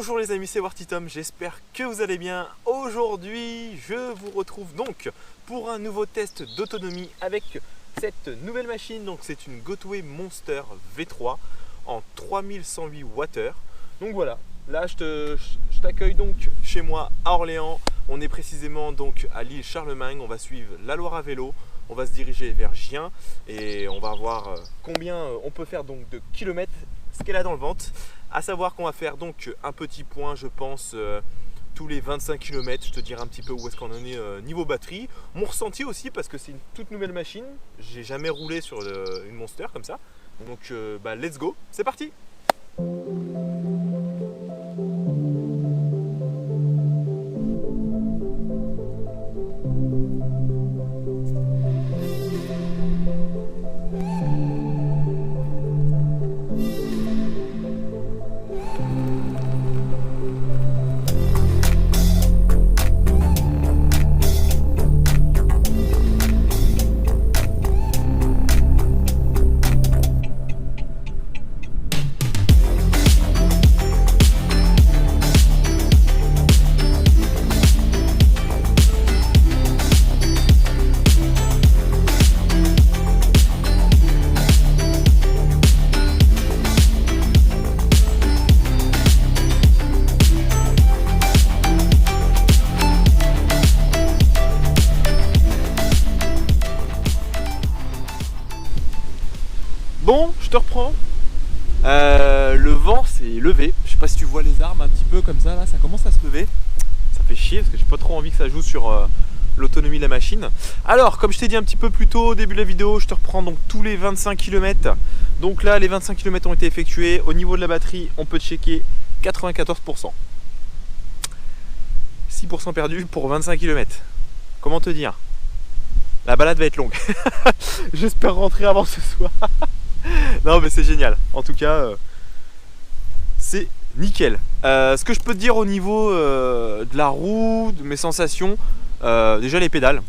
Bonjour les amis, c'est Warty-Tom, j'espère que vous allez bien. Aujourd'hui, je vous retrouve donc pour un nouveau test d'autonomie avec cette nouvelle machine. Donc c'est une Gotway Monster V3 en 3108 Wh. Donc voilà, là je t'accueille donc chez moi à Orléans. On est précisément donc à l'île Charlemagne. On va suivre la Loire à vélo. On va se diriger vers Gien et on va voir combien on peut faire donc de kilomètres, ce qu'elle a dans le ventre. À savoir qu'on va faire donc un petit point, je pense, tous les 25 km. Je te dirai un petit peu où est-ce qu'on en est niveau batterie. Mon ressenti aussi, parce que c'est une toute nouvelle machine. J'ai jamais roulé sur une Monster comme ça. Donc let's go, c'est parti! Bon, je te reprends. Le vent s'est levé. Je sais pas si tu vois les arbres un petit peu comme ça, là, ça commence à se lever. Ça fait chier parce que j'ai pas trop envie que ça joue sur l'autonomie de la machine. Alors, comme je t'ai dit un petit peu plus tôt au début de la vidéo, je te reprends donc tous les 25 km. Donc là, les 25 km ont été effectués. Au niveau de la batterie, on peut checker 94%. 6% perdu pour 25 km. Comment te dire? La balade va être longue. J'espère rentrer avant ce soir. Non mais c'est génial, en tout cas c'est nickel. Ce que je peux te dire au niveau de la roue, de mes sensations, déjà les pédales,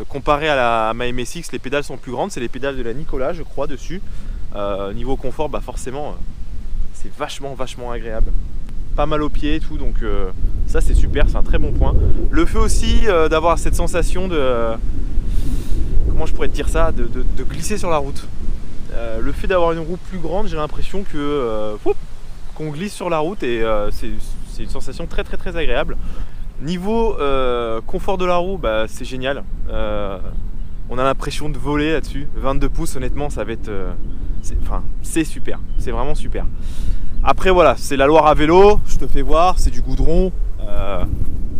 comparé à ma MSX, les pédales sont plus grandes, c'est les pédales de la Nicolas je crois dessus. Niveau confort, bah forcément c'est vachement agréable, pas mal aux pieds et tout, donc ça c'est super, c'est un très bon point. Le fait aussi d'avoir cette sensation de, comment je pourrais te dire ça, de glisser sur la route. Le fait d'avoir une roue plus grande, j'ai l'impression que qu'on glisse sur la route et c'est une sensation très agréable. Niveau confort de la roue, bah, c'est génial. On a l'impression de voler là-dessus. 22 pouces, honnêtement, ça va être, c'est super, c'est vraiment super. Après voilà, c'est la Loire à vélo, je te fais voir, c'est du goudron.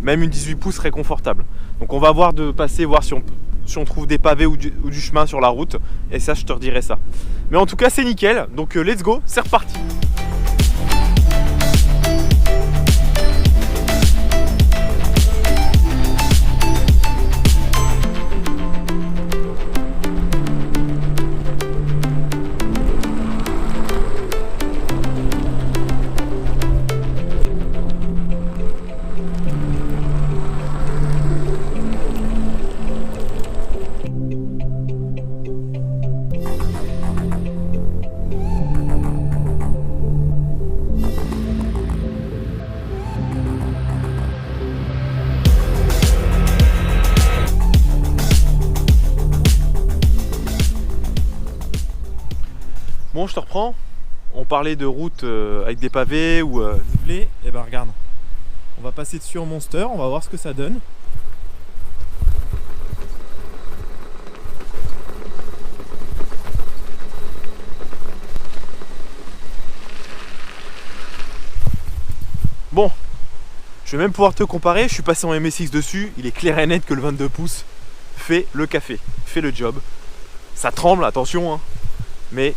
Même une 18 pouces serait confortable. Donc on va voir de passer, voir si on trouve des pavés ou du chemin sur la route, et ça je te redirai ça. Mais en tout cas c'est nickel, donc let's go, c'est reparti. Bon, je te reprends. On parlait de route avec des pavés ou nivelés. Et ben regarde, on va passer dessus en Monster, on va voir ce que ça donne. Bon, je vais même pouvoir te comparer. Je suis passé en MSX dessus. Il est clair et net que le 22 pouces fait le café, fait le job. Ça tremble, attention, hein, mais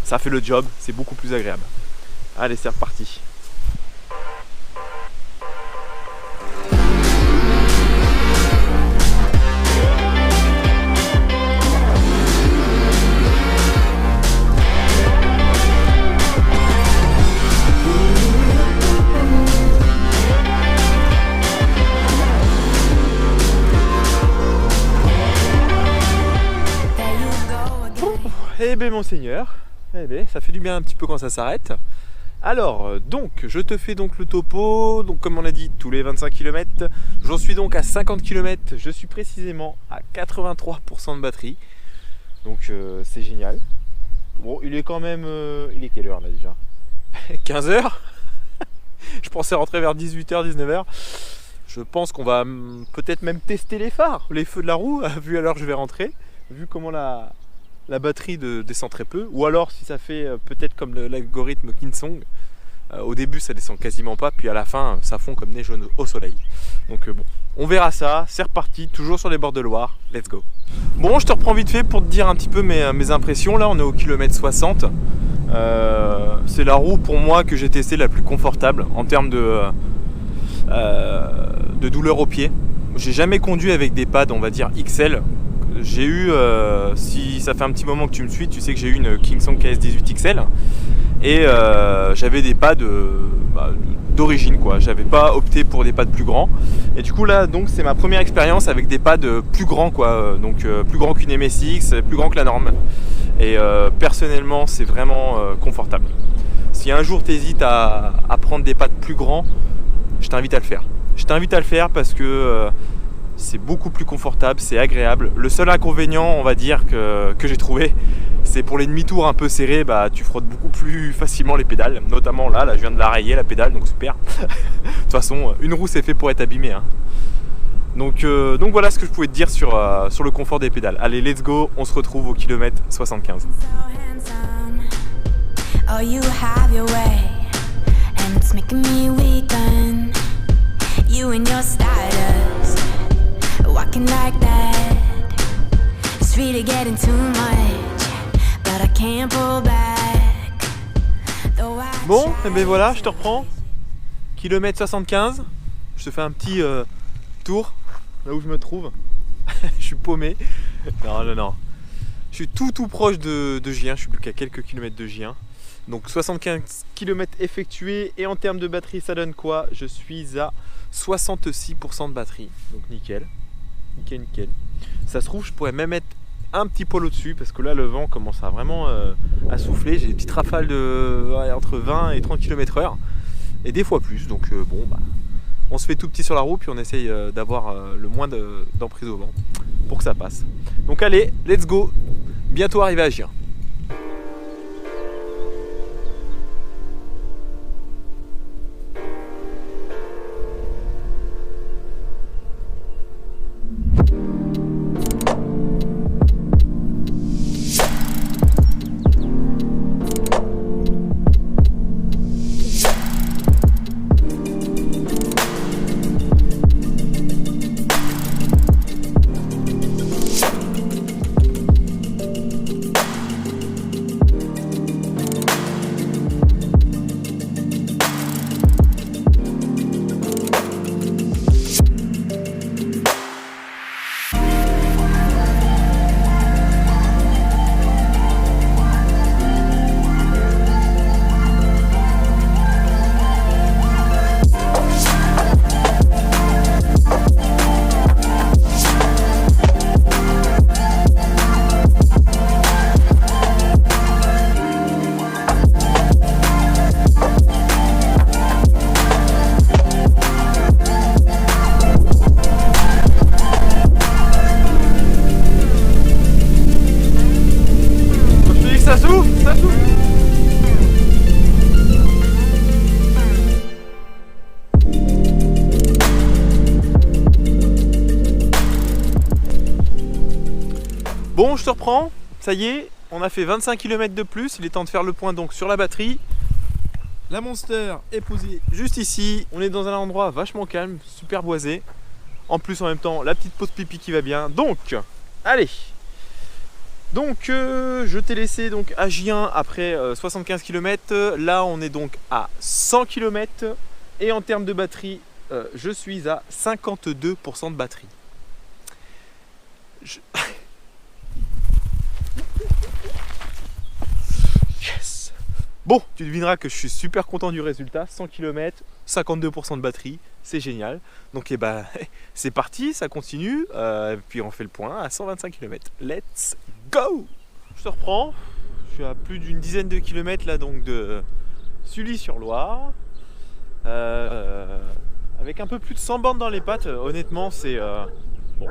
ça fait le job, c'est beaucoup plus agréable. Allez, c'est reparti. Eh bien monseigneur, eh bien, ça fait du bien un petit peu quand ça s'arrête. Alors, donc, je te fais donc le topo. Donc, comme on a dit, tous les 25 km. J'en suis donc à 50 km. Je suis précisément à 83% de batterie. Donc, c'est génial. Bon, il est quand même... il est quelle heure là déjà? 15h. Je pensais rentrer vers 18h, 19h. Je pense qu'on va peut-être même tester les phares, les feux de la roue, vu à l'heure que je vais rentrer. Vu comment la batterie descend très peu. Ou alors si ça fait peut-être comme l'algorithme Kinsong. Au début ça descend quasiment pas, puis à la fin ça fond comme neige au soleil. Donc bon, on verra ça, c'est reparti, toujours sur les bords de Loire, let's go. Bon, je te reprends vite fait pour te dire un petit peu mes impressions. Là on est au kilomètre 60. C'est la roue pour moi que j'ai testée la plus confortable en termes de douleur au pied. J'ai jamais conduit avec des pads on va dire XL. J'ai eu, si ça fait un petit moment que tu me suis, tu sais que j'ai eu une Kingsong KS18 XL et j'avais des pads d'origine quoi. J'avais pas opté pour des pads plus grands et du coup là donc c'est ma première expérience avec des pads plus grands quoi. Donc plus grand qu'une MSX, plus grand que la norme et personnellement c'est vraiment confortable. Si un jour tu hésites à prendre des pads plus grands, je t'invite à le faire. Je t'invite à le faire parce que c'est beaucoup plus confortable, c'est agréable. Le seul inconvénient, on va dire, que j'ai trouvé, c'est pour les demi-tours un peu serrés, bah, tu frottes beaucoup plus facilement les pédales. Notamment là je viens de la rayer la pédale, donc super. De toute façon, une roue c'est fait pour être abîmée. Hein. Donc voilà ce que je pouvais te dire sur le confort des pédales. Allez, let's go, on se retrouve au kilomètre 75. Oh, you have your way, and it's making me weaken. You and your status, walking like that. It's really getting too much, but I can't pull back. Bon, et ben voilà, je te reprends. Kilomètre 75. Je te fais un petit tour là où je me trouve. Je suis paumé. Non. Je suis tout proche de Gien. Je suis plus qu'à quelques kilomètres de Gien. Donc 75 km effectués et en termes de batterie ça donne quoi? Je suis à 66% de batterie, donc nickel. Ça se trouve je pourrais même être un petit poil au-dessus parce que là le vent commence à vraiment à souffler. J'ai des petites rafales entre 20 et 30 km/h et des fois plus, donc bon bah on se fait tout petit sur la roue puis on essaye d'avoir le moins d'emprise au vent pour que ça passe. Donc allez, let's go, bientôt arrivé à Gien. Bon, je te reprends, ça y est, on a fait 25 km de plus, il est temps de faire le point donc sur la batterie. La Monster est posée juste ici, on est dans un endroit vachement calme, super boisé. En plus en même temps, la petite pause pipi qui va bien, donc, allez. Donc je t'ai laissé donc à Gien après 75 km, là on est donc à 100 km et en termes de batterie, je suis à 52% de batterie. Yes. Bon, tu devineras que je suis super content du résultat, 100 km, 52% de batterie, c'est génial. Donc eh ben, c'est parti, ça continue, puis on fait le point à 125 km. Let's go! Je te reprends, je suis à plus d'une dizaine de kilomètres là donc de Sully-sur-Loire. Avec un peu plus de 100 bornes dans les pattes, honnêtement c'est bon.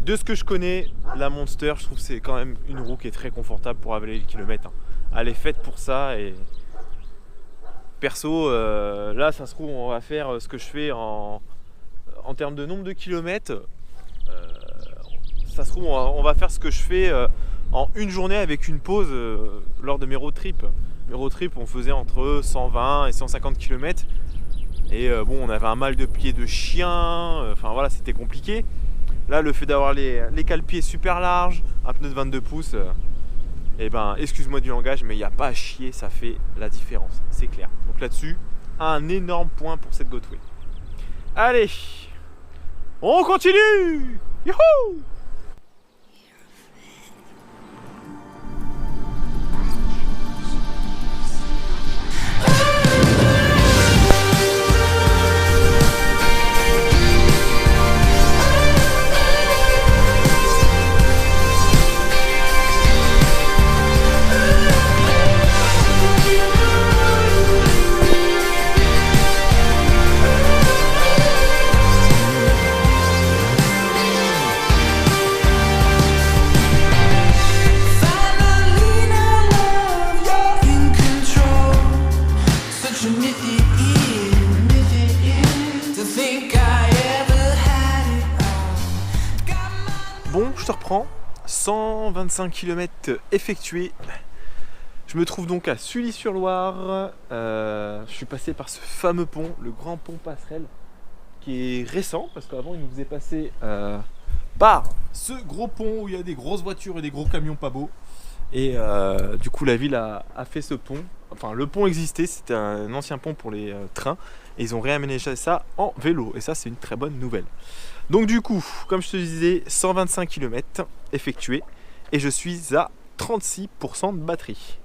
De ce que je connais, la Monster, je trouve que c'est quand même une roue qui est très confortable pour avaler le kilomètre. Elle est faite pour ça et perso, là ça se trouve on va faire ce que je fais en termes de nombre de kilomètres. Ça se trouve on va faire ce que je fais en une journée avec une pause lors de mes road trips. Mes road trips on faisait entre 120 et 150 km. Et bon, on avait un mal de pied de chien, enfin voilà, c'était compliqué. Là, le fait d'avoir les cale-pieds super larges, un pneu de 22 pouces, et ben, excuse-moi du langage, mais il n'y a pas à chier, ça fait la différence, c'est clair. Donc là-dessus, un énorme point pour cette Gotway. Allez, on continue! Youhou! Bon, je te reprends, 125 km effectués. Je me trouve donc à Sully-sur-Loire. Je suis passé par ce fameux pont, le grand pont passerelle, qui est récent, parce qu'avant il nous faisait passer par ce gros pont où il y a des grosses voitures et des gros camions pas beaux. Et du coup la ville a fait ce pont. Enfin le pont existait, c'était un ancien pont pour les trains. Et ils ont réaménagé ça en vélo. Et ça c'est une très bonne nouvelle. Donc du coup, comme je te disais, 125 km effectués. Et je suis à 36% de batterie.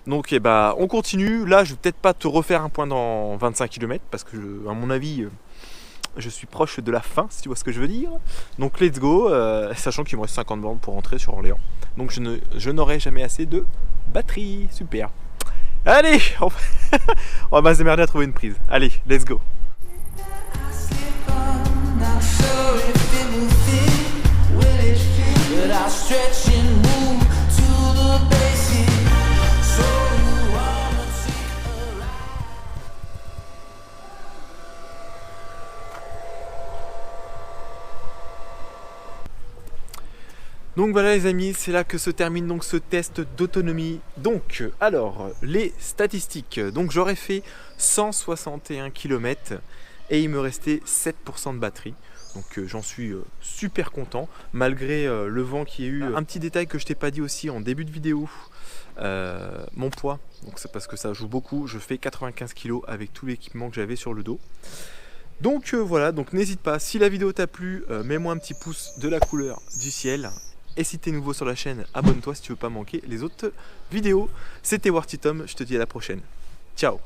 Donc eh ben, on continue. Là je vais peut-être pas te refaire un point dans 25 km. Parce que à mon avis... je suis proche de la fin, si tu vois ce que je veux dire. Donc let's go, sachant qu'il me reste 50 bornes pour rentrer sur Orléans. Donc je n'aurai jamais assez de batterie. Super. Allez, on va s'émerder à trouver une prise. Allez, let's go. Donc voilà les amis, c'est là que se termine donc ce test d'autonomie. Donc, alors, les statistiques. Donc j'aurais fait 161 km et il me restait 7% de batterie. Donc j'en suis super content, malgré le vent qu'il y a eu. Un petit détail que je t'ai pas dit aussi en début de vidéo, mon poids. Donc c'est parce que ça joue beaucoup, je fais 95 kg avec tout l'équipement que j'avais sur le dos. Donc voilà, donc n'hésite pas, si la vidéo t'a plu, mets-moi un petit pouce de la couleur du ciel. Et si tu es nouveau sur la chaîne, abonne-toi si tu veux pas manquer les autres vidéos. C'était Warty Tom, je te dis à la prochaine. Ciao.